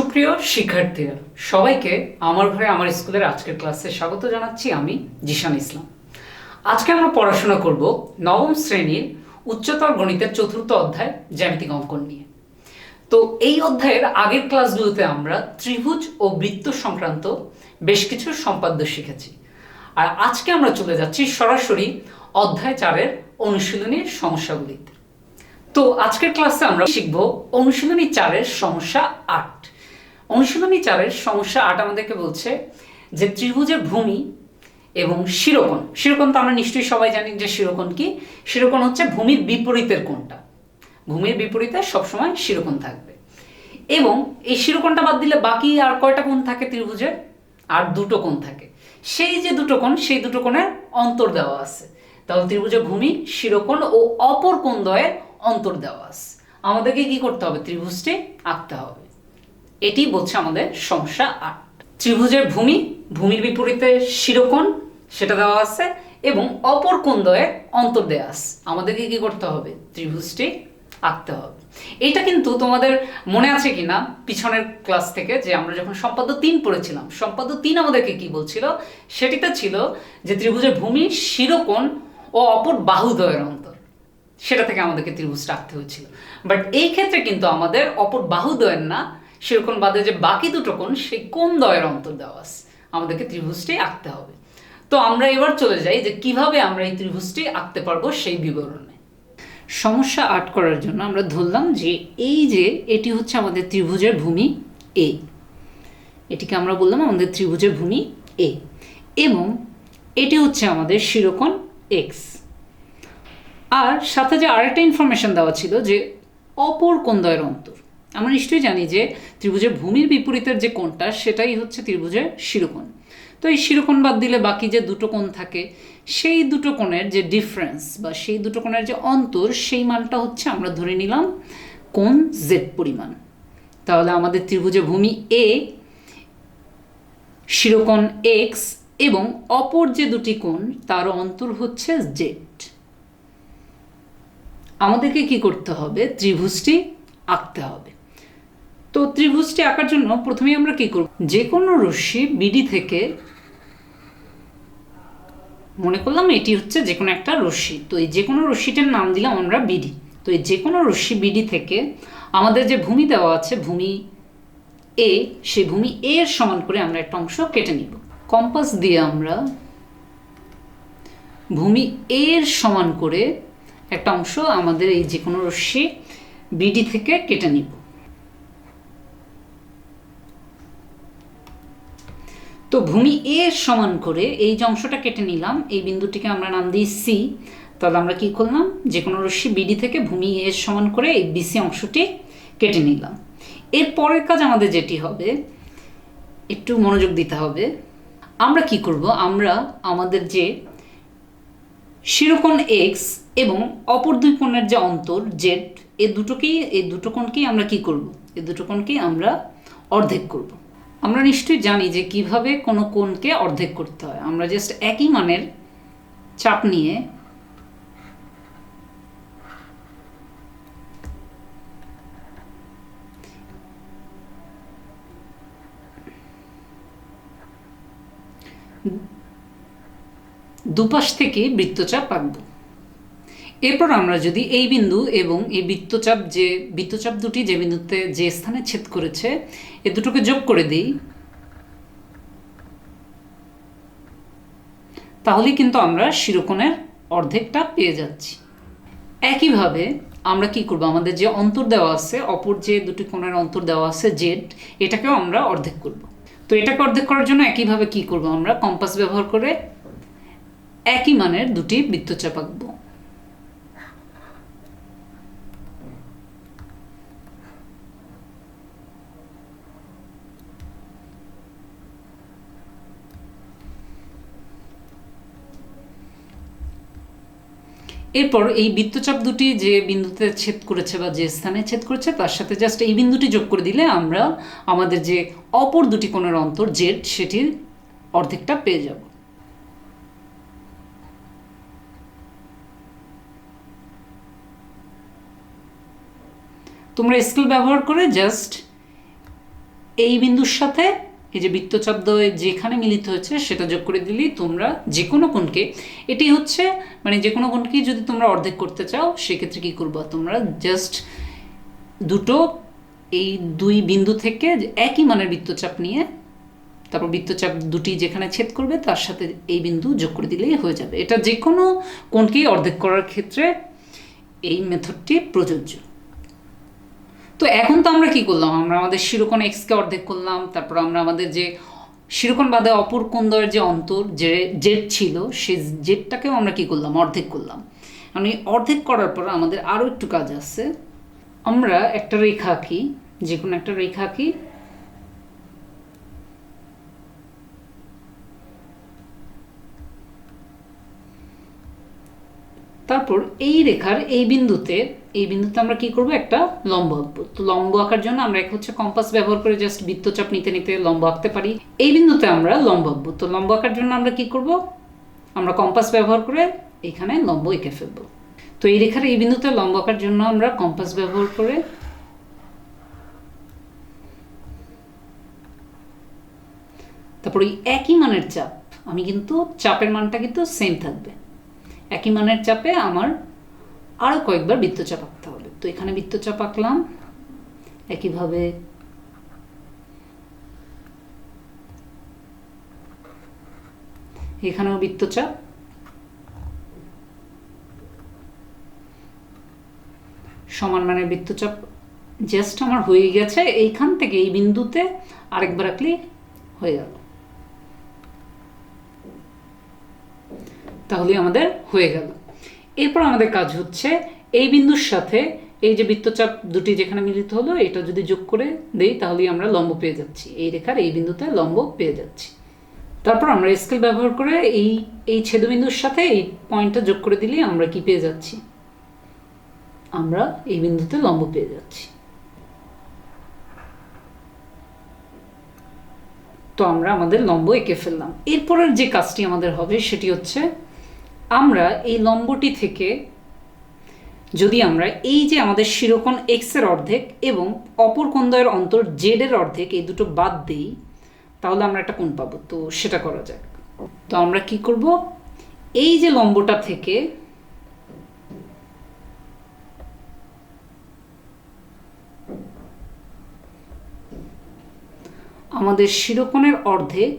সুপ্রিয় শিক্ষার্থীরা সবাইকে আমার ঘরে আমার স্কুলের আজকের ক্লাসে স্বাগত জানাচ্ছি। আমি জিশান ইসলাম। আজকে আমরা পড়াশোনা করব নবম শ্রেণীর উচ্চতর গণিতের চতুর্থ অধ্যায় জ্যামিতিক অঙ্কন নিয়ে। তো এই অধ্যায়ের আগের ক্লাসগুলোতে আমরা ত্রিভুজ ও বৃত্ত সংক্রান্ত বেশ কিছু সম্পাদ্য শিখেছি, আর আজকে আমরা চলে যাচ্ছি সরাসরি অধ্যায় 4-এর অনুশীলনীর সমস্যাগুলিতে। তো আজকের ক্লাসে আমরা শিখব অনুশীলনী 4-এর সমস্যা 8। অনুশীলনী 4-এর সমস্যা 8 আমাদেরকে বলছে যে ত্রিভুজের ভূমি এবং শিরোকোণ। শিরোকোণ তো আমরা নিশ্চয়ই সবাই জানি যে শিরোকোণ কি। শিরোকোণ হচ্ছে ভূমির বিপরীতের কোণটা। ভূমির বিপরীতে সবসময় শিরোকোণ থাকবে, এবং এই শিরোকোণটা বাদ দিলে বাকি আর কয়টা কোণ থাকে ত্রিভুজের? আর দুটো কোণ থাকে। সেই যে দুটো কোণ, সেই দুটো কোণের অন্তর দেওয়া আছে। তাহলে ত্রিভুজের ভূমি, শিরোকোণ ও অপর কোণ দ্বয়ের অন্তর দেওয়া আছে। আমাদেরকে কি করতে হবে? ত্রিভুজটি আঁকতে হবে। এটি বলছে আমাদের সমস্যা 8। ত্রিভুজের ভূমি, ভূমির বিপরীতে শিরোকোণ সেটা দেওয়া আছে, এবং অপর কোণ দ্বয়ের অন্তর দেওয়া আছে। আমাদেরকে কি করতে হবে? ত্রিভুজটি আঁকতে হবে। এটা কিন্তু তোমাদের মনে আছে কিনা পিছনের ক্লাস থেকে, যে আমরা যখন সম্পাদ্য 3 পড়েছিলাম, সম্পাদ্য 3 আমাদেরকে কি বলছিল? সেটিতে ছিল যে ত্রিভুজের ভূমি, শিরোকোণ ও অপর বাহুদ্বয়ের অন্তর। সেটা থেকে আমাদেরকে ত্রিভুজটা আঁকতে হয়েছিল। বাট এই ক্ষেত্রে কিন্তু আমাদের অপর বাহুদ্বয়ের না, শিরোকোণ বাদে যে বাকি দুটো কোণ, সেই কোণ দ্বয়ের অন্তর দেওয়া আছে। আমাদেরকে ত্রিভুজটি আঁকতে হবে। তো আমরা এবার চলে যাই যে কিভাবে আমরা এই ত্রিভুজটি আঁকতে পারবো সেই বিবরণে। সমস্যা 8 করার জন্য আমরা ধরলাম যে এই যে এটি হচ্ছে আমাদের ত্রিভুজের ভূমি এ। এটিকে আমরা বললাম আমাদের ত্রিভুজের ভূমি এ, এবং এটি হচ্ছে আমাদের শিরোকোণ এক্স। আর সাথে যে আরেকটা ইনফরমেশন দেওয়া ছিল যে অপর কোণ দ্বয়ের অন্তর। আমরা নিশ্চয়ই জানি যে ত্রিভুজের ভূমির বিপরীতের যে কোণটা, সেটাই হচ্ছে ত্রিভুজের শিরোকোণ। তো এই শিরোকোণ বাদ দিলে বাকি যে দুটো কোণ থাকে, সেই দুটো কোণের যে ডিফারেন্স বা সেই দুটো কোণের যে অন্তর, সেই মানটা হচ্ছে আমরা ধরে নিলাম কোণ জেড পরিমাণ। তাহলে আমাদের ত্রিভুজের ভূমি এ, শিরোকোণ এক্স এবং অপর যে দুটি কোণ, তার অন্তর হচ্ছে জেড। আমাদেরকে কি করতে হবে? ত্রিভুজটি আঁকতে হবে। তো ত্রিভুজটি আঁকার জন্য প্রথমেই আমরা কি করব? যে কোনো রশ্মি বিডি থেকে, মনে করলাম এটি হচ্ছে যে কোনো একটা রশ্মি, তো এই যে কোনো রশ্মিটার নাম দিলাম আমরা বিডি। তো এই যে কোনো রশ্মি বিডি থেকে আমাদের যে ভূমি দেওয়া আছে, ভূমি এ, সেই ভূমি এ এর সমান করে আমরা একটা অংশ কেটে নিব। কম্পাস দিয়ে আমরা ভূমি এ এর সমান করে একটা অংশ আমাদের এই যে কোনো রশ্মি বিডি থেকে কেটে নিব। তো ভূমি এ এর সমান করে এই যে অংশটা কেটে নিলাম, এই বিন্দুটিকে আমরা নাম দিই সি। তাহলে আমরা কি করলাম? যে কোনো রশ্মি বিডি থেকে ভূমি এ এর সমান করে এই বিসি অংশটি কেটে নিলাম। এর পরের কাজ আমাদের যেটি হবে, একটু মনোযোগ দিতে হবে। আমরা কি করব? আমরা আমাদের যে শিরোকোণ এক্স এবং অপর দুই কোণের যে অন্তর জেড, এই দুটো কোণকেই আমরা কি করব? এই দুটো কোণকেই আমরা অর্ধেক করব। আমরা নিশ্চয়ই জানি যে কিভাবে কোনো কোণকে অর্ধেক করতে হয়। আমরা জাস্ট একই মানের চাপ নিয়ে দুপাশ থেকে বৃত্তচাপ আঁকব। এরপর আমরা যদি এই বিন্দু এবং এই বৃত্তচাপ দুটি যে বিন্দুতে যে স্থানে ছেদ করেছে, এ দুটোকে যোগ করে দিই, তাহলে কিন্তু আমরা শিরোকোণের অর্ধেকটা পেয়ে যাচ্ছি। একইভাবে আমরা কি করব? আমাদের যে অন্তর দেওয়া আছে, অপর যে দুটি কোণের অন্তর দেওয়া আছে জেড, এটাকেও আমরা অর্ধেক করব। তো এটাকে অর্ধেক করার জন্য একইভাবে কি করব? আমরা কম্পাস ব্যবহার করে একই মানের দুটি বৃত্তচাপ আঁকব। এরপর এই বৃত্তচাপ দুটি যে বিন্দুতে ছেদ করেছে বা যে স্থানে ছেদ করেছে, তার সাথে জাস্ট এই বিন্দুটি যোগ করে দিলে আমরা আমাদের যে অপর দুটি কোণের অন্তর জেড, সেটির অর্ধেকটা পেয়ে যাব। তোমরা স্কেল ব্যবহার করে জাস্ট এই বিন্দুর সাথে এই যে বৃত্তচাপ দ্বয় যেখানে মিলিত হয়েছে সেটা যোগ করে দিলেই তোমরা যে কোনো কোণকে, এটি হচ্ছে মানে যে কোনো কোণকেই যদি তোমরা অর্ধেক করতে চাও সেক্ষেত্রে কী করবো, তোমরা জাস্ট দুটো এই দুই বিন্দু থেকে একই মানের বৃত্তচাপ নিয়ে তারপর বৃত্তচাপ দুটি যেখানে ছেদ করবে তার সাথে এই বিন্দু যোগ করে দিলেই হয়ে যাবে। এটা যে কোনো কোণকেই অর্ধেক করার ক্ষেত্রে এই মেথডটি প্রযোজ্য। তো এখন তো আমরা কি করলাম, আমরা আমাদের শিরোকোণ এক্সকে অর্ধেক করলাম, তারপর আমরা আমাদের যে শিরোকোণ বাদে অপর কোণদ্বয়ের যে অন্তর যে জেড ছিল সেই জেডটাকেও আমরা কি করলাম, অর্ধেক করলাম। মানে অর্ধেক করার পর আমাদের আরও একটু কাজ আছে, আমরা একটা রেখা আঁকি, যে কোনো একটা রেখা আঁকি, তারপর এই রেখার এই বিন্দুতে আমরা কি করব, একটা লম্ব আঁকবো। তো লম্ব আঁকার জন্য আমরা এক হচ্ছে কম্পাস ব্যবহার করে জাস্ট বৃত্তচাপ নিতে নিতে লম্ব আঁকতে পারি। এই বিন্দুতে আমরা লম্ব আঁকবো। তো লম্ব আঁকার জন্য আমরা কি করব, আমরা কম্পাস ব্যবহার করে এখানে লম্ব এঁকে ফেলবো। তো এই রেখার এই বিন্দুতে লম্ব আঁকার জন্য আমরা কম্পাস ব্যবহার করে তারপর এই একই মানের চাপ, আমি কিন্তু চাপের মানটা কিন্তু সেম থাকবে, একই মানের চাপে আমার আরও কয়েকবার বৃত্তচাপ আঁকতে হবে। তো এখানে বৃত্তচাপ আঁকলাম, একইভাবে এখানেও বৃত্তচাপ, সমান মানের বৃত্তচাপ জাস্ট আমার হয়ে গেছে। এইখান থেকে এই বিন্দুতে আরেকবার আঁকলে হয়ে গেল, তাহলে আমাদের হয়ে গেল। এরপর আমাদের কাজ হচ্ছে এই বিন্দুর সাথে এই যে বৃত্তচাপ দুটি যেখানে মিলিত হলো এটা যদি যোগ করে দেই তাহলেই আমরা লম্ব পেয়ে যাচ্ছি, এই রেখার এই বিন্দুতে লম্ব পেয়ে যাচ্ছি। তারপর আমরা স্কেল ব্যবহার করে এই ছেদবিন্দুর সাথে এই পয়েন্টটা যোগ করে দিলেই আমরা কি পেয়ে যাচ্ছি, আমরা এই বিন্দুতে লম্ব পেয়ে যাচ্ছি। তো আমরা আমাদের লম্ব এঁকে ফেললাম। এরপরের যে কাজটি আমাদের হবে সেটি হচ্ছে আমরা এই লম্বটি থেকে যদি আমরা এই যে আমাদের শিরোকোণ এক্স এর অর্ধেক এবং অপর কোণদ্বয়ের অন্তর জেড এর অর্ধেক এই দুটো বাদ দিই তাহলে আমরা একটা কোণ পাবো। তো সেটা করা যাক। তো আমরা কি করব, এই যে লম্বটা থেকে আমাদের শিরোকোণের অর্ধেক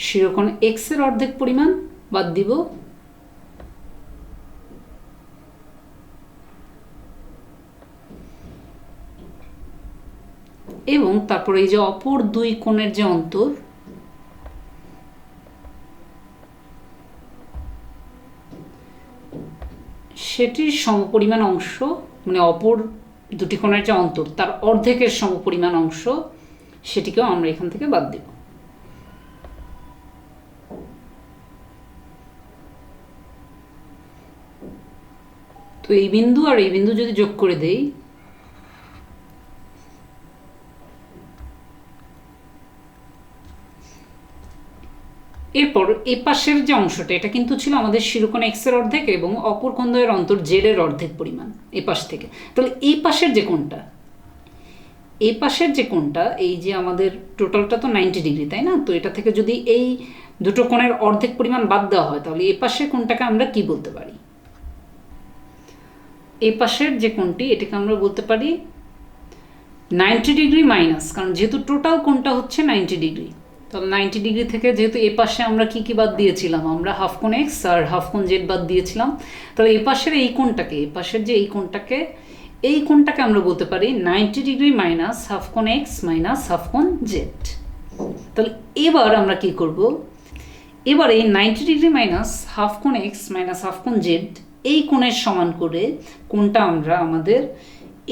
শিরোকোণ এক্স এর অর্ধেক পরিমাণ বাদ দিব এবং তারপর এই যে অপর দুই কোণের যে অন্তর সেটির সমপরিমাণ অংশ, মানে অপর দুটি কোণের যে অন্তর তার অর্ধেকের সমপরিমাণ অংশ, সেটিকেও আমরা এখান থেকে বাদ দেব। তো এই বিন্দু আর এই বিন্দু যদি যোগ করে দেই এরপর এই পাশের যে অংশটা এটা কিন্তু ছিল আমাদের শিরোকোণ এক্স এর অর্ধেক এবং অপর কোণদ্বয়ের অন্তর জেড এর অর্ধেক পরিমাণ এই পাশ থেকে। তাহলে এই পাশের যে কোণটা, এই পাশের যে কোণটা, এই যে আমাদের টোটালটা তো 90 ডিগ্রি তাই না, তো এটা থেকে যদি এই দুটো কোণের অর্ধেক পরিমাণ বাদ দেওয়া হয় তাহলে এই পাশের কোণটাকে আমরা কি বলতে পারি, এই পাশের যে কোণটি এটাকে আমরা বলতে পারি 90 ডিগ্রি মাইনাস, কারণ যেহেতু টোটাল কোণটা হচ্ছে 90 ডিগ্রি। তাহলে 90 ডিগ্রি থেকে যেহেতু এই পাশে আমরা কি কি বাদ দিয়েছিলাম, আমরা হাফ কোণ এক্স আর হাফ কোণ জেড বাদ দিয়েছিলাম, তাহলে এই পাশের এই কোণটাকে, এই পাশের যে এই কোণটাকে আমরা বলতে পারি 90 ডিগ্রি মাইনাস হাফ কোণ এক্স মাইনাস হাফ কোণ জেড। তাহলে এবার আমরা কি করব, এবার এই 90 ডিগ্রি মাইনাস হাফ কোণ এক্স মাইনাস হাফ কোণ জেড এই কোণের সমান করে কোণটা আমরা আমাদের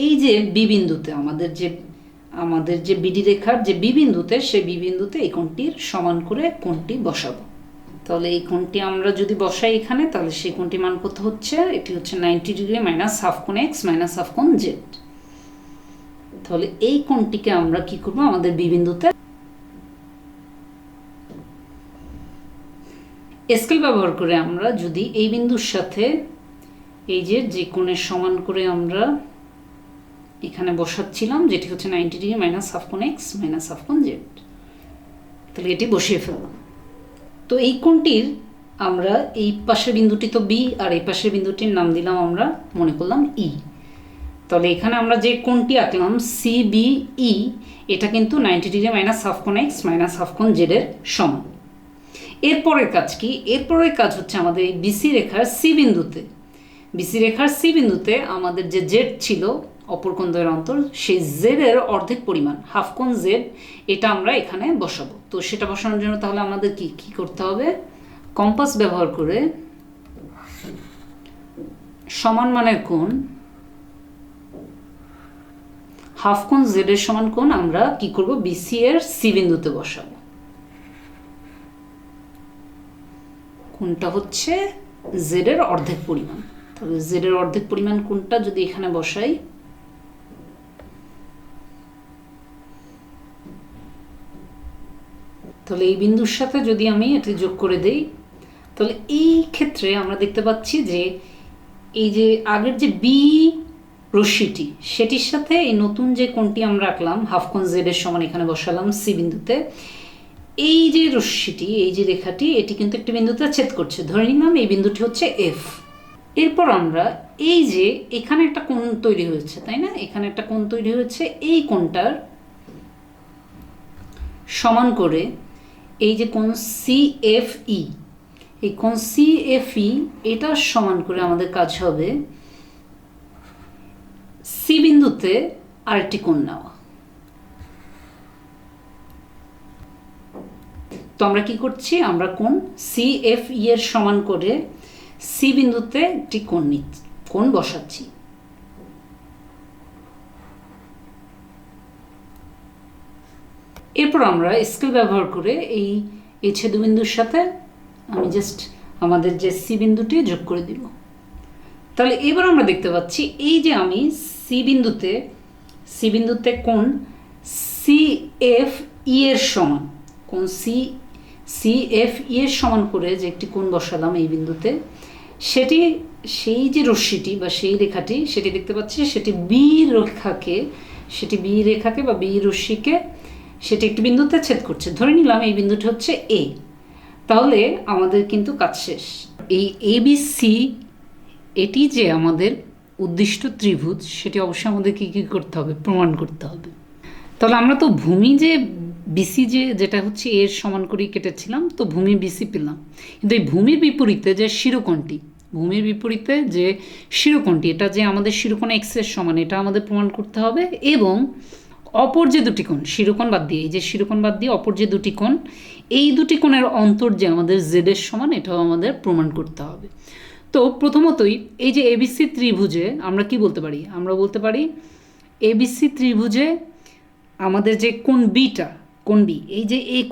এই যে বি বিন্দুতে, আমাদের যে বিডি রেখার যে বি বিন্দুতে, সেই বি বিন্দুতে এই কোণটির সমান করে কোণটি বসাবো। তাহলে এই কোণটি আমরা যদি বসাই এখানে তাহলে সেই কোণটি মান কত হচ্ছে, এটি হচ্ছে 90 ডিগ্রি মাইনাস হাফ কোণ এক্স মাইনাস হাফ কোণ জেড। তাহলে এই কোণটিকে আমরা কি করব, আমাদের বি বিন্দুতে স্কেল ব্যবহার করে আমরা যদি এই বিন্দুর সাথে এই যে কোণের সমান করে আমরা এখানে বসাচ্ছিলাম, যেটি হচ্ছে 90 ডিগ্রি মাইনাস হাফ কোণ এক্স মাইনাস হাফ কোণ জেড, তাহলে এটি বসিয়ে ফেললাম। তো এই কোণটির আমরা এই পাশের বিন্দুটি তো বি, আর এই পাশের বিন্দুটির নাম দিলাম আমরা, মনে করলাম ই। তাহলে এখানে আমরা যে কোণটি আঁকলাম সিবিই, এটা কিন্তু 90 ডিগ্রি মাইনাস হাফ কোণ এক্স মাইনাস হাফ কোণ জেডের সমান। এরপরের কাজ কি? এরপরের কাজ হচ্ছে আমাদের এই বিসি রেখার সি বিন্দুতে আমাদের যে জেড ছিল অপর কোণ দ্বয়ের অন্তর, সেই জেডের অর্ধেক পরিমাণ হাফ কোণ জেড, এটা আমরা এখানে বসাবো। তো সেটা বসানোর জন্য তাহলে আমাদের কি করতে হবে? কম্পাস ব্যবহার করে সমান মানের কোণ হাফ কোণ জেড এর সমান কোণ আমরা কি করব? বিসি এর সি বিন্দুতে বসাবো। কোণটা হচ্ছে জেড এর অর্ধেক পরিমাণ। তাহলে জেড এর অর্ধেক পরিমাণ কোণটা যদি এখানে বসাই, তাহলে এই বিন্দুর সাথে যদি আমি এটি যোগ করে দেই, তাহলে এই ক্ষেত্রে আমরা দেখতে পাচ্ছি যে এই যে আগের যে বি রশ্মিটি, সেটির সাথে এই নতুন যে কোণটি আমরা আঁকলাম হাফ কোণ জেড এর সমান এখানে বসালাম সি বিন্দুতে, এই যে রশ্মিটি, এই যে রেখাটি, এটি কিন্তু একটি বিন্দুতে ছেদ করছে। ধরে নিলাম এই বিন্দুটি হচ্ছে এফ। এরপর আমরা এই যে এখানে একটা কোণ তৈরি হয়েছে, তাই না? এখানে একটা কোণ তৈরি হয়েছে, এই কোণটার সমান করে এই যে কোণ সিএফই, এই কোণ সিএফই এটার সমান করে আমাদের কাজ হবে সি বিন্দুতে আরেকটি কোণ নেওয়া। তো আমরা কি করছি? আমরা কোণ সিএফই এর সমান করে সি বিন্দুতে একটি কোণ বসাচ্ছি। এরপর আমরা স্কেল ব্যবহার করে এই ছেদবিন্দুর সাথে আমি জাস্ট আমাদের যে সি বিন্দুটি যোগ করে দিব। তাহলে এবার আমরা দেখতে পাচ্ছি এই যে আমি সি বিন্দুতে কোণ সিএফই এর সমান, কোণ সিএফই এর সমান করে যে একটি কোণ বসালাম এই বিন্দুতে, সেটি সেই যে রশ্মিটি বা সেই রেখাটি, সেটি দেখতে পাচ্ছি সেটি বি রেখাকে বা বি রশ্মিকে সেটি একটি বিন্দুতে ছেদ করছে। ধরে নিলাম এই বিন্দুটি হচ্ছে এ। তাহলে আমাদের কিন্তু কাজ শেষ। এই এবিসি এটি যে আমাদের উদ্দিষ্ট ত্রিভুজ, সেটি অবশ্যই আমাদের কি করতে হবে? প্রমাণ করতে হবে। তাহলে আমরা তো ভূমি যে বিসি যেটা হচ্ছে এর সমান করেই কেটেছিলাম, তো ভূমি বিসি পেলাম। কিন্তু এই ভূমির বিপরীতে যে শিরোকোণটি, এটা যে আমাদের শিরোকোণ এক্স এর সমান, এটা আমাদের প্রমাণ করতে হবে। এবং অপর যে দুটি কোণ, শিরোকোণ বাদ দিয়ে, এই যে শিরোকোণ বাদ দিয়ে অপর যে দুটি কোণ, এই দুটি কোণের অন্তর যে আমাদের জেড এর সমান, এটাও আমাদের প্রমাণ করতে হবে। তো প্রথমতই এই যে এবিসি ত্রিভুজে আমরা কি বলতে পারি? আমরা বলতে পারি এবিসি ত্রিভুজে আমাদের যে কোণ বি, এই যে এই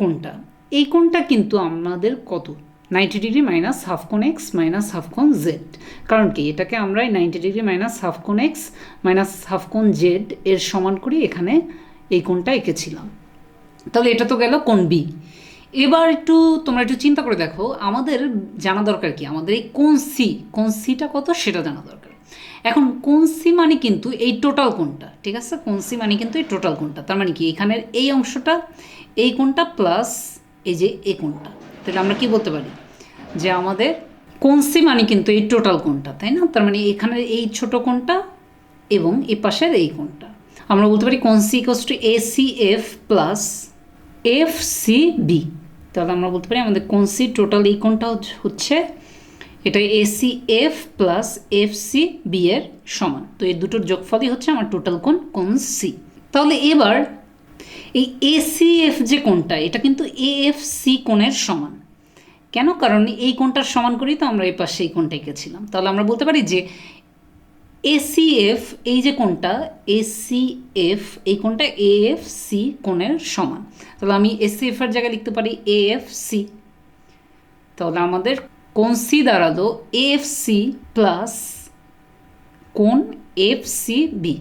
কোণটা কিন্তু আমাদের কত? 90 ডিগ্রি মাইনাস হাফ কোণ এক্স মাইনাস হাফ কোণ জেড। কারণ কি? এটাকে আমরা 90 ডিগ্রি মাইনাস হাফ কোণ এক্স মাইনাস হাফ কোণ জেড এর সমান করি এখানে এই কোণটা এঁকেছিলাম। তাহলে এটা তো গেল কোণ বি। এবার তোমরা একটু চিন্তা করে দেখো, আমাদের জানা দরকার কি? আমাদের এই কোণ সিটা কত সেটা জানা দরকার। এখন কোণ সি মানে কিন্তু এই টোটাল কোণটা, ঠিক আছে? কোণ সি মানে কিন্তু এই টোটাল কোণটা। তার মানে কি? এখানের এই অংশটা, এই কোণটা প্লাস এই যে এই কোণটা। তাহলে আমরা কি বলতে পারি? যে আমাদের কোণ সি মানে কিন্তু এই টোটাল কোণটা, তাই না? তার মানে এখানের এই ছোট কোণটা এবং এই পাশের এই কোণটা। আমরা বলতে পারি কোণ C equals to ACF plus F C B. তাহলে আমরা বলতে পারি আমাদের কোণ সি টোটাল এই কোণটা হচ্ছে এটা ACF plus F C B এর সমান। তো এই দুটোর যোগফলই হচ্ছে আমার টোটাল কোণ সি। তাহলে এবার এই এসিএফ যে কোণটা, এটা কিন্তু এএফসি কোণের সমান। কেন? কারণ এই কোণটার সমান করেই তো আমরা এই পাশে এই কোণটা এঁকেছিলাম। তাহলে আমরা বলতে পারি যে এসিএফ এই যে কোণটা, এসিএফ এই কোণটা এএফসি কোণের সমান। তাহলে আমি এসিএফ এর জায়গায় লিখতে পারি এএফসি। তাহলে আমাদের কোণ সি দাঁড়ালো এএফসি প্লাস কোণ এফসি বি।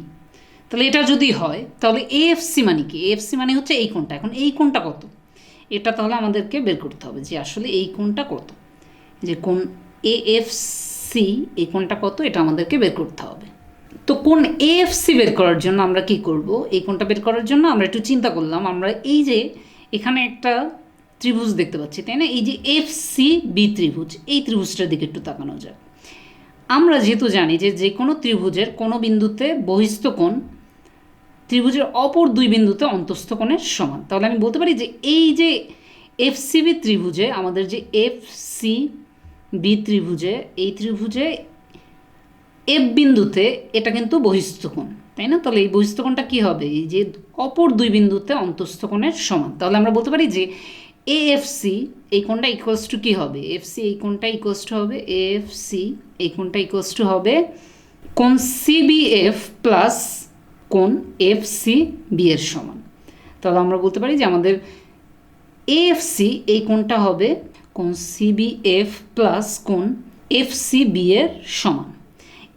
তাহলে এটা যদি হয় তাহলে এএফসি মানে কি? এএফসি মানে হচ্ছে এই কোণটা। এখন এই কোণটা কত? এটা তাহলে আমাদেরকে বের করতে হবে যে আসলে এই কোণটা কত। যে কোণ এএফসি এই কোণটা কত, এটা আমাদেরকে বের করতে হবে। তো কোণ এএফসি বের করার জন্য আমরা কি করব, এই কোণটা বের করার জন্য আমরা একটু চিন্তা করলাম। আমরা এই যে এখানে একটা ত্রিভুজ দেখতে পাচ্ছি, তাই না, এই যে এফসি বি ত্রিভুজ, এই ত্রিভুজটার দিকে একটু তাকানো যাক। আমরা যেহেতু জানি যে যে কোনো ত্রিভুজের কোনো বিন্দুতে বহিস্থ কোণ ত্রিভুজের অপর দুই বিন্দুতে অন্তঃস্থ কোণের সমান, তাহলে আমি বলতে পারি যে এই যে এফসিবি ত্রিভুজে আমাদের যে এফসি বি ত্রিভুজে, এই ত্রিভুজে এফ বিন্দুতে এটা কিন্তু বহিস্থ কোণ, তাই না। তাহলে এই বহিস্থ কোণটা কী হবে, এই যে অপর দুই বিন্দুতে অন্তঃস্থ কোণের সমান। তাহলে আমরা বলতে পারি যে এএফসি এই কোণটা ইকুয়ালস টু কী হবে, এফসি এই কোণটা ইকুয়ালস টু হবে, এএফসি এই কোণটা ইকুয়ালস টু হবে কোণ সিবিএফ প্লাস কোণ এফসি বি এর সমান। তাহলে আমরা বলতে পারি যে আমাদের এএফসি এই কোণটা হবে কোণ সিবিএফ প্লাস কোণ এফসি বি এর সমান।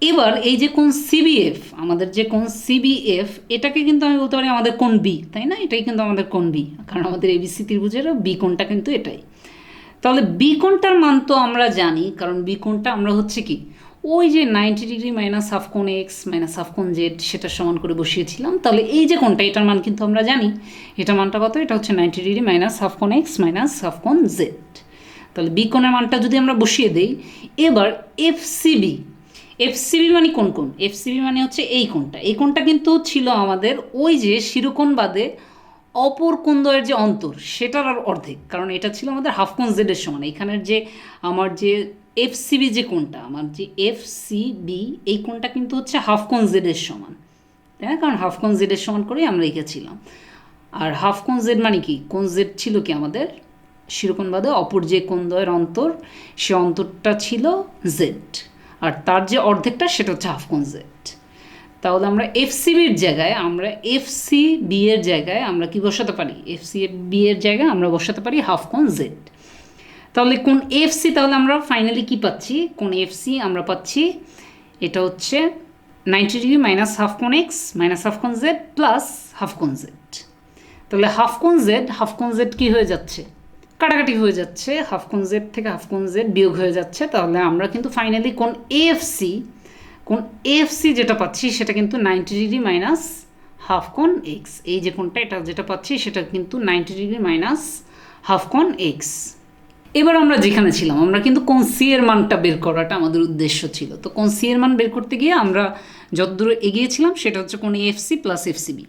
এবার এই যে কোণ সিবিএফ, আমাদের যে কোণ সিবিএফ, এটাকে কিন্তু আমি বলতে পারি আমাদের কোণ বি, তাই না, এটাই কিন্তু আমাদের কোণ বি, কারণ আমাদের এবিসি ত্রিভুজেরও বি কোণটা কিন্তু এটাই। তাহলে বি কোণটার মান তো আমরা জানি, কারণ বি কোণটা আমরা হচ্ছে কি ওই যে 90 ডিগ্রি মাইনাস হাফ কোণ এক্স মাইনাস হাফ কোণ জেড সেটার সমান করে বসিয়েছিলাম। তাহলে এই যে কোণটা, এটার মান কিন্তু আমরা জানি, এটার মানটা কত, এটা হচ্ছে 90 ডিগ্রি মাইনাস হাফ কোণ এক্স মাইনাস হাফ কোণ জেড। তাহলে বি কোণের মানটা যদি আমরা বসিয়ে দিই, এবার এফসিবি, এফসিবি মানে কোন কোণ, এফসিবি মানে হচ্ছে এই কোণটা, এই কোণটা কিন্তু ছিল আমাদের ওই যে শিরোকোণ বাদে অপর কোণদ্বয়ের যে অন্তর সেটার আর অর্ধেক, কারণ এটা ছিল আমাদের হাফ কোণ জেডের সমান। এখানের যে আমার যে এফসিবি যে কোণটা, আমার যে এফসিবি এই কোণটা কিন্তু হচ্ছে হাফ কোণ জেডের সমান, তাই না, কারণ হাফ কোণ জেডের সমান করেই আমরা এঁকেছিলাম। আর হাফ কোণ জেড মানে কি, কোণ জেড ছিল কি আমাদের শিরোকোণ বাদে অপর যে কোণদ্বয়ের অন্তর, সে অন্তরটা ছিল জেড, আর তার যে অর্ধেকটা সেটা হচ্ছে হাফ কোণ জেড। তাহলে আমরা এফসিবির জায়গায়, আমরা এফসি বি এর জায়গায় আমরা কি বসাতে পারি, এফসি বি এর জায়গায় আমরা বসাতে পারি হাফ কোণ জেড। তাহলে কোণ এফসি, তাহলে আমরা ফাইনালি কি পাচ্ছি, কোণ এফসি আমরা পাচ্ছি এটা হচ্ছে 90 ডিগ্রি মাইনাস হাফ কোণ এক্স মাইনাস হাফ কোণ জেড প্লাস হাফ কোণ জেড। তাহলে হাফ কোণ জেড কী হয়ে যাচ্ছে, কাটাকাটি হয়ে যাচ্ছে, হাফ কোণ জেড থেকে হাফ কোণ জেড বিয়োগ হয়ে যাচ্ছে। তাহলে আমরা কিন্তু ফাইনালি কোণ এএফসি যেটা পাচ্ছি সেটা কিন্তু 90 ডিগ্রি মাইনাস হাফ কোণ এক্স, এই যে কোণটা এটা যেটা পাচ্ছি সেটা কিন্তু 90 ডিগ্রি মাইনাস হাফ কোণ এক্স। এবার আমরা যেখানে ছিলাম, আমরা কিন্তু কোণ সি এর মানটা বের করাটা আমাদের উদ্দেশ্য ছিল। তো কোণ সি এর মান বের করতে গিয়ে আমরা যতদূর এগিয়েছিলাম সেটা হচ্ছে কোণ এএফসি প্লাস এফসিবি।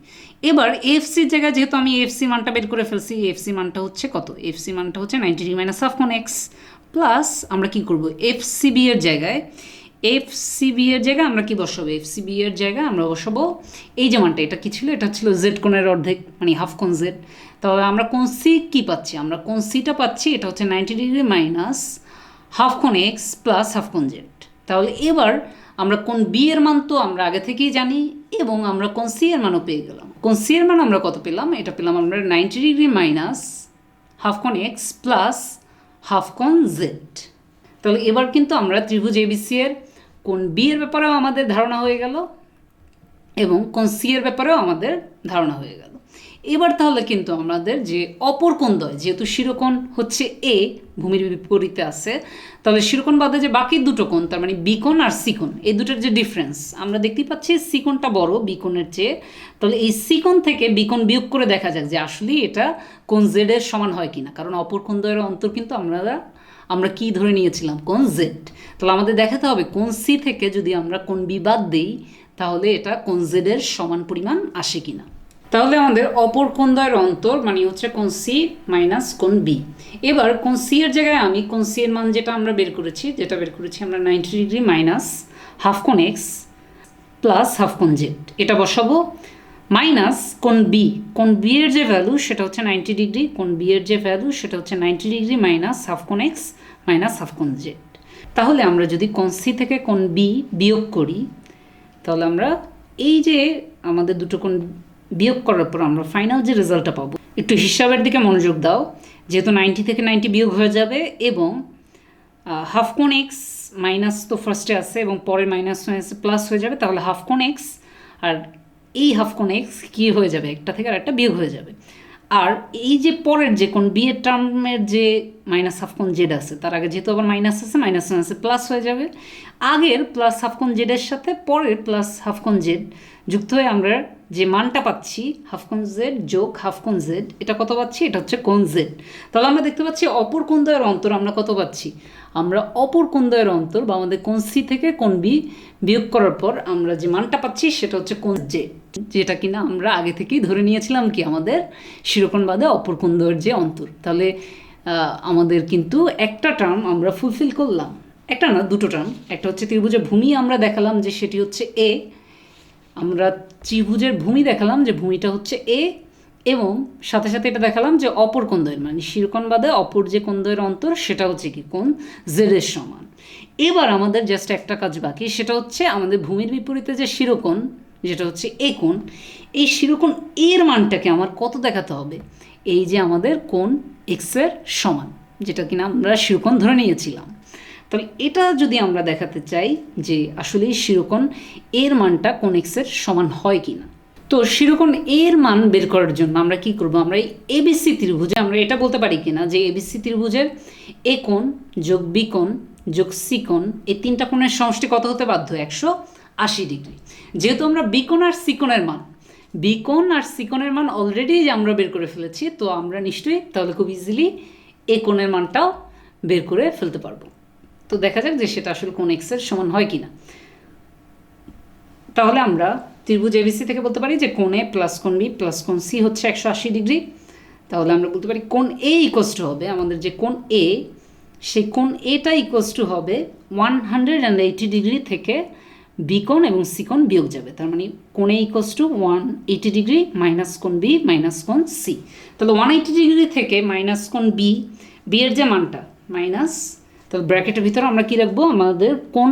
এবার এএফসির জায়গায় যেহেতু আমি এএফসি মানটা বের করে ফেলছি, এএফসি মানটা হচ্ছে কত, এএফসি মানটা হচ্ছে 90 ডিগ্রি মাইনাস হাফ কোণ এক্স প্লাস আমরা কি করব, এফসিবি এর জায়গায় আমরা কি বসাবো, এফসিবি এর জায়গায় আমরা বসাবো এই যে মানটা, এটা কি ছিল, এটা ছিল জেড কোণের অর্ধেক মানে হাফ কোণ জেড। তাহলে আমরা কোণ সি কী পাচ্ছি, আমরা কোণ সিটা পাচ্ছি এটা হচ্ছে 90 ডিগ্রি মাইনাস হাফ কোণ এক্স প্লাস হাফ কোণ জেড। তাহলে এবার আমরা কোণ বি এর মান তো আমরা আগে থেকেই জানি, এবং আমরা কোণ সি এর মানও পেয়ে গেলাম। কোণ সি এর মান আমরা কত পেলাম, এটা পেলাম আমরা 90 ডিগ্রি মাইনাস হাফ কোণ এক্স প্লাস হাফ কোণ জেড। তাহলে এবার কিন্তু আমরা ত্রিভুজ এবিসি এর কোণ বি এর ব্যাপারেও আমাদের ধারণা হয়ে গেল এবং কোণ সি এর ব্যাপারেও আমাদের ধারণা হয়ে গেল। এবার তাহলে কিন্তু আমাদের যে অপর কোণদ্বয়, যেহেতু শিরোকোণ হচ্ছে এ ভূমির বিপরীতে আছে, তাহলে শিরোকোণ বাদে যে বাকি দুটো কোণ, তার মানে বি কোণ আর সি কোণ, এই দুটোর যে ডিফারেন্স আমরা দেখতেই পাচ্ছি, সি কোণটা বড় বি কোণের চেয়ে। তাহলে এই সি কোণ থেকে বি কোণ বিয়োগ করে দেখা যাক যে আসলে এটা কোণ জেড এর সমান হয় কিনা, কারণ অপর কোণদ্বয়ের অন্তর কিন্তু আমরা কি ধরে নিয়েছিলাম, কোণ জেড। তাহলে আমাদের দেখাতে হবে কোণ সি থেকে যদি আমরা কোণ বি বাদ দিই তাহলে এটা কোণ জেড এর সমান পরিমাণ আসে কিনা। তাহলে আমাদের অপর কোণদ্বয়ের অন্তর মানে হচ্ছে কোণ সি মাইনাস কোণ বি। এবার কোণ সি এর জায়গায় আমি কোণ সি এর মান যেটা বের করেছি আমরা 90 ডিগ্রি মাইনাস হাফ কোণ এক্স প্লাস হাফ কোণ জেড, এটা বসাবো মাইনাস কোণ বি এর যে ভ্যালু সেটা হচ্ছে 90 ডিগ্রি, কোণ বি এর যে ভ্যালু সেটা হচ্ছে 90 ডিগ্রি মাইনাস হাফ কোণ এক্স মাইনাস হাফ কোণ জেড। তাহলে আমরা যদি কোণ সি থেকে কোণ বি বিয়োগ করি, তাহলে আমরা এই যে আমাদের দুটো কোণ বিয়োগ করার পর আমরা ফাইনাল যে রেজাল্টটা পাবো, একটু হিসাবের দিকে মনোযোগ দাও, যেহেতু 90 থেকে 90 বিয়োগ হয়ে যাবে এবং হাফ কোণ এক্স মাইনাস তো ফার্স্টে আছে এবং পরের মাইনাস প্লাস হয়ে যাবে, তাহলে হাফ কোণ এক্স আর এই হাফ কোণ এক্স কী হয়ে যাবে, একটা থেকে আর একটা বিয়োগ হয়ে যাবে। আর এই যে পরের যে কোন বি এর টার্মের যে মাইনাস হাফ কোণ জেড আছে, তার আগে যেহেতু আবার মাইনাস আছে, মাইনাস আছে প্লাস হয়ে যাবে। আগের প্লাস হাফ কোণ জেডের সাথে পরের প্লাস হাফ কোণ জেড যুক্ত হয়ে আমরা যে মানটা পাচ্ছি হাফ কোণ জেড যোগ হাফ কোণ জেড, এটা কত পাচ্ছি? এটা হচ্ছে কোণ জেড। তাহলে আমরা দেখতে পাচ্ছি অপর কোণদ্বয়ের অন্তর আমরা কত পাচ্ছি? আমরা অপর কোণদ্বয়ের অন্তর বা আমাদের কোণ সি থেকে কোণ বি বিয়োগ করার পর আমরা যে মানটা পাচ্ছি সেটা হচ্ছে কোণ জেড, যেটা কিনা আমরা আগে থেকেই ধরে নিয়েছিলাম কি আমাদের শিরোকোণ বাদে অপর কোণদ্বয়ের যে অন্তর। তাহলে আমাদের কিন্তু একটা টার্ম আমরা ফুলফিল করলাম, একটা না দুটো টার্ম। একটা হচ্ছে ত্রিভুজের ভূমি আমরা দেখালাম যে সেটি হচ্ছে এ, আমরা ত্রিভুজের ভূমি দেখালাম যে ভূমিটা হচ্ছে এ, এবং সাথে সাথে এটা দেখালাম যে অপর কোণদ্বয়ের মানে শিরোকোণ বাদে অপর যে কোণদ্বয়ের অন্তর সেটা হচ্ছে কি কোণ জেডের সমান। এবার আমাদের জাস্ট একটা কাজ বাকি, সেটা হচ্ছে আমাদের ভূমির বিপরীতে যে শিরোকোণ যেটা হচ্ছে এ কোণ, এই শিরোকোণ এর মানটাকে আমার কত দেখাতে হবে? এই যে আমাদের কোণ এক্সের সমান, যেটা কিনা আমরা শিরোকোণ ধরে নিয়েছিলাম। তাহলে এটা যদি আমরা দেখাতে চাই যে আসলে শিরোকোণ এর মানটা কোণ এক্সের সমান হয় কি না, তো শিরোকোণ এর মান বের করার জন্য আমরা কি করব? আমরা এই এবিসি ত্রিভুজে আমরা এটা বলতে পারি কিনা যে এবিসি ত্রিভুজের এ কোণ যোগ বি কোণ যোগ সি কোণ, এই তিনটা কোণের সমষ্টি কত হতে বাধ্য? 180 ডিগ্রি। যেহেতু আমরা বি কোণ আর সি কোণের মান বি কোণ আর সি কোণের মান অলরেডি আমরা বের করে ফেলেছি, তো আমরা নিশ্চয়ই তাহলে খুব ইজিলি এ কোণের মানটাও বের করে ফেলতে পারবো। তো দেখা যাক যে সেটা আসলে কোণ এক্সের সমান হয় কিনা। তাহলে আমরা ত্রিভুজ এবিসি থেকে বলতে পারি যে কোণ এ প্লাস কোণ বি প্লাস কোণ সি হচ্ছে 180 ডিগ্রি। তাহলে আমরা বলতে পারি কোণ এ ইকুয়ালস টু হবে আমাদের যে কোণ এ, সেই কোণ এটা ইকুয়ালস টু হবে 180 ডিগ্রি থেকে বি কোণ এবং সি কোণ বিয়োগ যাবে। তার মানে কোণ এ ইকুয়ালস টু 180 ডিগ্রি মাইনাস কোণ বি মাইনাস কোণ সি। তাহলে 180 ডিগ্রি থেকে মাইনাস কোণ বি, বি এর যে মানটা মাইনাস, তাহলে ব্র্যাকেটের ভিতরে আমরা কি রাখবো? আমাদের কোণ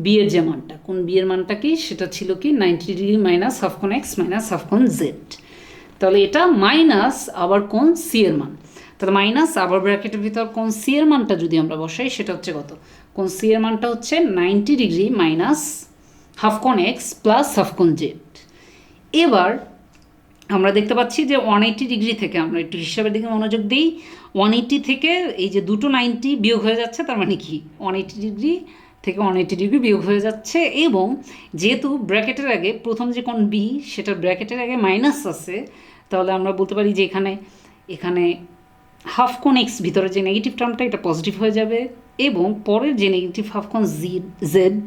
বি এর যে মানটা, কোণ বি এর মানটা কি? সেটা ছিল কি 90 ডিগ্রি মাইনাস হাফ কোণ এক্স মাইনাস হাফ কোণ জেড। তাহলে এটা মাইনাস আবার কোণ সি এর মান, তাহলে মাইনাস আবার ব্র্যাকেটের ভিতর কোণ সি এর মানটা যদি আমরা বসাই সেটা হচ্ছে কত? কোণ সি এর মানটা হচ্ছে 90 ডিগ্রি মাইনাস হাফ কোণ এক্স প্লাস হাফ কোণ জেড। এবার আমরা দেখতে পাচ্ছি যে 180 ডিগ্রি থেকে আমরা একটু হিসাবের দিকে মনোযোগ দিই, 180 থেকে এই যে দুটো 90 বিয়োগ হয়ে যাচ্ছে, তার মানে কি 180 ডিগ্রি থেকে 180 ডিগ্রি বিয়োগ হয়ে যাচ্ছে। এবং যেহেতু ব্র্যাকেটের আগে প্রথম যে কোণ বি সেটার ব্র্যাকেটের আগে মাইনাস আছে, তাহলে আমরা বলতে পারি যে এখানে হাফ কোণ এক্স ভিতরে যে নেগেটিভ টার্মটা এটা পজিটিভ হয়ে যাবে, এবং পরের যে নেগেটিভ হাফ কোণ জেড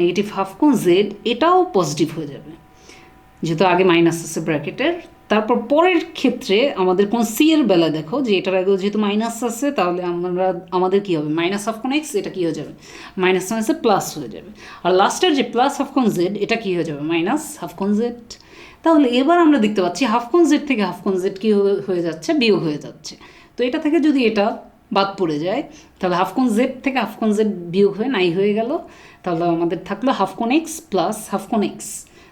নেগেটিভ হাফ কোণ জেড এটাও পজিটিভ হয়ে যাবে, যেহেতু আগে মাইনাস আছে ব্র্যাকেটের। তারপর পরের ক্ষেত্রে আমাদের কোণ সি এর বেলা দেখো যে এটার আগেও যেহেতু মাইনাস আছে, তাহলে আমাদের কী হবে? মাইনাস হাফ কোণ এক্স এটা কী হয়ে যাবে? মাইনাস মাইনাসে প্লাস হয়ে যাবে। আর লাস্টের যে প্লাস হাফ কোণ জেড এটা কী হয়ে যাবে? মাইনাস হাফ কোণ জেড। তাহলে এবার আমরা দেখতে পাচ্ছি হাফ কোণ জেড থেকে হাফ কোণ জেড কী হয়ে যাচ্ছে? বিয়োগ হয়ে যাচ্ছে। তো এটা থেকে যদি এটা বাদ পড়ে যায়, তাহলে হাফ কোণ জেড থেকে হাফ কোণ জেড বিয়োগ হয়ে নাই হয়ে গেল, তাহলে আমাদের থাকলো হাফ কোণ এক্স প্লাস হাফ কোণ এক্স।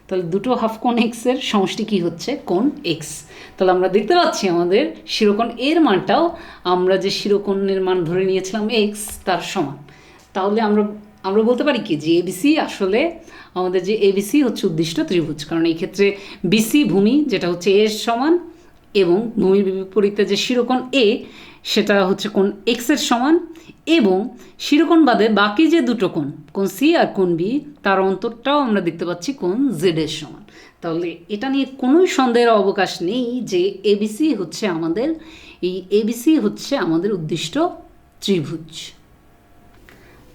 তাহলে দুটো হাফ কোণ এক্সের সমষ্টি কী হচ্ছে? কোণ এক্স। তাহলে আমরা দেখতে পাচ্ছি আমাদের শিরোকোণ এর মানটাও আমরা যে শিরোকোণের মান ধরে নিয়েছিলাম এক্স তার সমান। তাহলে আমরা বলতে পারি কি যে এবিসি আসলে আমাদের যে এবিসি হচ্ছে উদ্দিষ্ট ত্রিভুজ, কারণ এই ক্ষেত্রে বিসি ভূমি যেটা হচ্ছে এ এর সমান, এবং ভূমির বিপরীতে যে শিরোকোণ এ সেটা হচ্ছে কোণ এক্সের সমান, এবং শিরোকোণ বাদে বাকি যে দুটো কোণ সি আর কোণ বি তার অন্তরটাও আমরা দেখতে পাচ্ছি কোণ জেডের সমান। তাহলে এটা নিয়ে কোনোই সন্দেহের অবকাশ নেই যে এবিসি হচ্ছে আমাদের উদ্দিষ্ট ত্রিভুজ।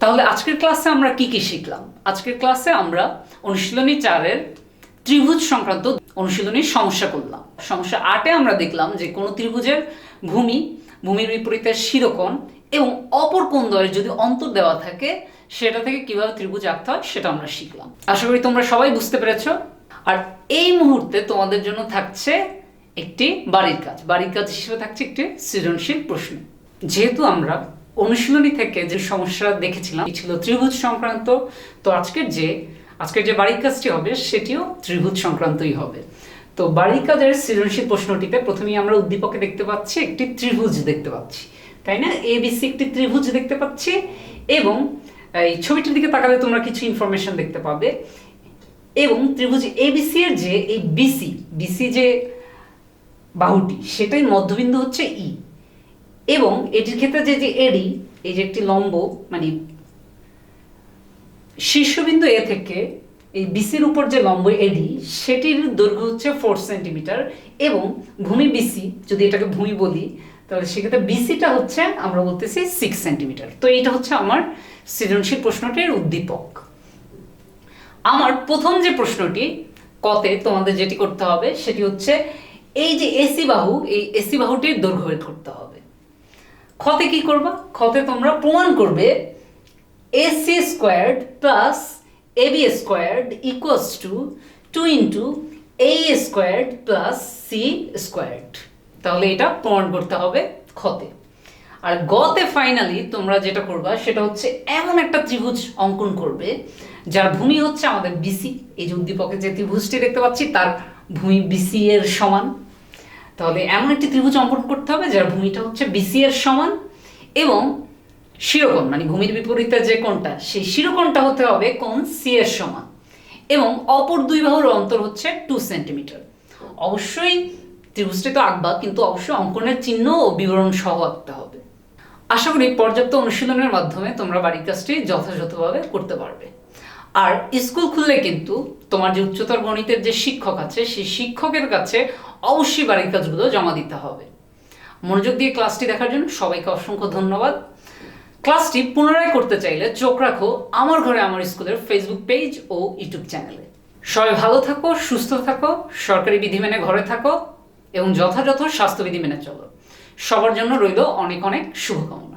তাহলে আজকের ক্লাসে আমরা কি কি শিখলাম? আজকের ক্লাসে আমরা অনুশীলনী 4-এর ত্রিভুজ সংক্রান্ত অনুশীলনীর সমস্যা করলাম। সমস্যা 8-এ আমরা দেখলাম যে কোনো ত্রিভুজের ভূমির বিপরীতে শিরোকোণ এবং অপর কোণদ্বয়ের যদি অন্তর দেওয়া থাকে সেটা থেকে কিভাবে ত্রিভুজ আঁকতে হয় সেটা আমরা শিখলাম। আশা করি তোমরা সবাই বুঝতে পেরেছো। আর এই মুহূর্তে তোমাদের জন্য থাকছে একটি বাড়ির কাজ হিসেবে থাকছে একটি সৃজনশীল প্রশ্ন। যেহেতু আমরা অনুশীলনী থেকে যে সমস্যা দেখেছিলাম ছিল ত্রিভুজ সংক্রান্ত, তো আজকের যে বাড়ির কাজটি হবে সেটিও ত্রিভুজ সংক্রান্তই হবে। তো বাড়ির কাজের সৃজনশীল প্রশ্নটিতে প্রথমেই আমরা উদ্দীপকে দেখতে পাচ্ছি একটি ত্রিভুজ দেখতে পাচ্ছি, তাই না? এবিসি একটি ত্রিভুজ দেখতে পাচ্ছি, এবং এই ছবিটির দিকে তাকালে তোমরা কিছু ইনফরমেশন দেখতে পাবে। এবং ত্রিভুজ এবিসি এর যে এই বিসি যে বাহুটি সেটাই মধ্যবিন্দু হচ্ছে ই, এবং এটির ক্ষেত্রে যে এডি, এই যে একটি লম্ব মানে শীর্ষবিন্দু এ থেকে এই বিসির উপর যে লম্ব এডি সেটির দৈর্ঘ্য হচ্ছে 4 সেন্টিমিটার, এবং ভূমি বিসি, যদি এটাকে ভূমি বলি তাহলে সেক্ষেত্রে বিসিটা হচ্ছে আমরা বলতেছি 6 সেন্টিমিটার। তো এইটা হচ্ছে আমার সৃজনশীল প্রশ্নটির উদ্দীপক। আমার প্রথম যে প্রশ্নটি কতে তোমাদের যেটি করতে হবে সেটি হচ্ছে এই যে এসি বাহু, এই এসি বাহুটির দৈর্ঘ্য বের করতে হবে। খতে কি করবা? খতে তোমরা প্রমাণ করবে AC squared plus AB squared equals to 2 into AE squared plus C squared। তাহলে এটা প্রমাণ করতে হবে খতে। আর গতে ফাইনালি তোমরা যেটা করবা সেটা হচ্ছে এমন একটা ত্রিভুজ অঙ্কন করবে যার ভূমি হচ্ছে আমাদের বিসি, এই যে উদ্দীপকে যে ত্রিভুজটি দেখতে পাচ্ছি তার ভূমি বিসি এর সমান। তাহলে এমন একটি ত্রিভুজ অঙ্কন করতে হবে যার ভূমিটা হচ্ছে বিসি এর সমান, এবং শিরোকোণ মানে ভূমির বিপরীতে যে কোণটা সেই শিরোকোণটা হতে হবে কোণ সি এর সমান, এবং অপর দুই বাহুর অন্তর হচ্ছে 2 সেন্টিমিটার। অবশ্যই ত্রিভুজটি তো আঁকবা, কিন্তু অবশ্যই অঙ্কনের চিহ্ন ও বিবরণ সহ আঁকতে হবে। আশা করি পর্যাপ্ত অনুশীলনের মাধ্যমে তোমরা বাড়ির কাজটি যথাযথভাবে করতে পারবে। আর স্কুল খুললে কিন্তু তোমার যে উচ্চতর গণিতের যে শিক্ষক আছে সেই শিক্ষকের কাছে অবশ্যই বাড়ির কাজগুলো জমা দিতে হবে। মনোযোগ দিয়ে ক্লাসটি দেখার জন্য সবাইকে অসংখ্য ধন্যবাদ। ক্লাসটি পুনরায় করতে চাইলে চোখ রাখো আমার ঘরে আমার স্কুলের ফেসবুক পেজ ও ইউটিউব চ্যানেলে। সবাই ভালো থাকো, সুস্থ থাকো, সরকারি বিধি মেনে ঘরে থাকো এবং যথাযথ স্বাস্থ্যবিধি মেনে চলো। সবার জন্য রইল অনেক অনেক শুভকামনা।